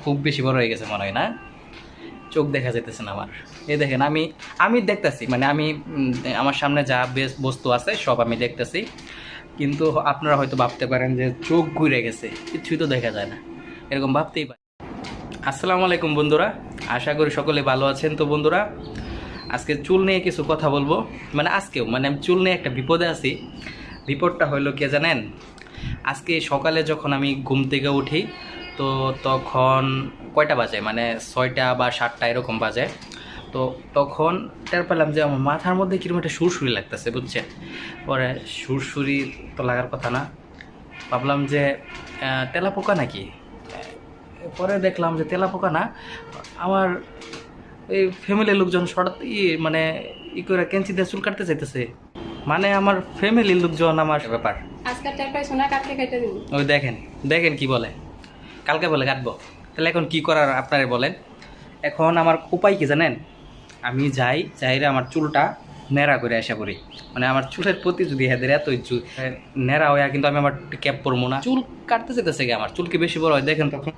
খুব বেশি বড় হয়ে গেছে মনে হয় না? চোখ দেখা যেতেছে না আমার। এই দেখেন আমি আমি দেখতেছি, মানে আমি আমার সামনে যা বস্তু আছে সব আমি দেখতেছি, কিন্তু আপনারা হয়তো ভাবতে পারেন যে চোখ ঘুরে গেছে, কিছুই তো দেখা যায় না, এরকম ভাবতেই পারেন। আসসালামু আলাইকুম বন্ধুরা, আশা করি সকলে ভালো আছেন। তো বন্ধুরা, আজকে চুল নিয়ে কিছু কথা বলবো। মানে আজকেও মানে আমি চুল নিয়ে একটা বিপদে আছি। বিপদটা হইলো কে জানেন? আজকে সকালে যখন আমি ঘুম থেকে উঠি, তো তখন কয়টা বাজে, মানে 6টা বা 7টা এরকম বাজে। তো তখন টের পেলাম যে আমার মাথার মধ্যে কিরকম একটা সুরসুরি লাগতেছে, বুঝছেন? পরে সুরসুরি তো লাগার কথা না, ভাবলাম যে তেলাপোকা নাকি। পরে দেখলাম যে তেলাপোকা না, আমার এই ফ্যামিলির লোকজন হঠাৎ মানে করে কেঞ্চি দিয়ে চুল কাটতে চাইতেছে। মানে আমার ফ্যামিলির লোকজন, আমার ব্যাপার আজকে টের পাইছো না, কাটকে কেটে দিব। ওই দেখেন দেখেন কি বলে, কালকে বলে কাটবো। তাহলে এখন কি করার আপনারা বলেন? এখন আমার উপায় কি জানেন? আমি যাইরে আমার চুলটা ন্যাড়া করে আসা করি। মানে আমার চুলের প্রতি যদি এদের এতই ন্যাড়া হয়, কিন্তু আমি আমার ক্যাপ পরবো না। চুল কাটতে যেতেছে গিয়ে আমার চুল কি বেশি বড় হয় দেখেন, তখন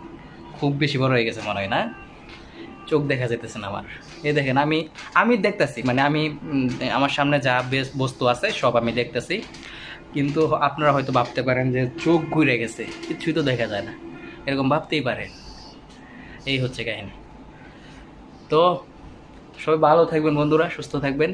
খুব বেশি বড় হয়ে গেছে মনে হয় না? চোখ দেখা যেতেছে না আমার। এই দেখেন আমি আমি দেখতেছি, মানে আমি আমার সামনে যা বস্তু আছে সব আমি দেখতেছি, কিন্তু আপনারা হয়তো ভাবতে পারেন যে চোখ ঘুরে গেছে, কিছুই তো দেখা যায় না, এরকম ভাবতেই পারেন। এই হচ্ছে কাহিনী। তো সবাই ভালো থাকবেন বন্ধুরা, সুস্থ থাকবেন।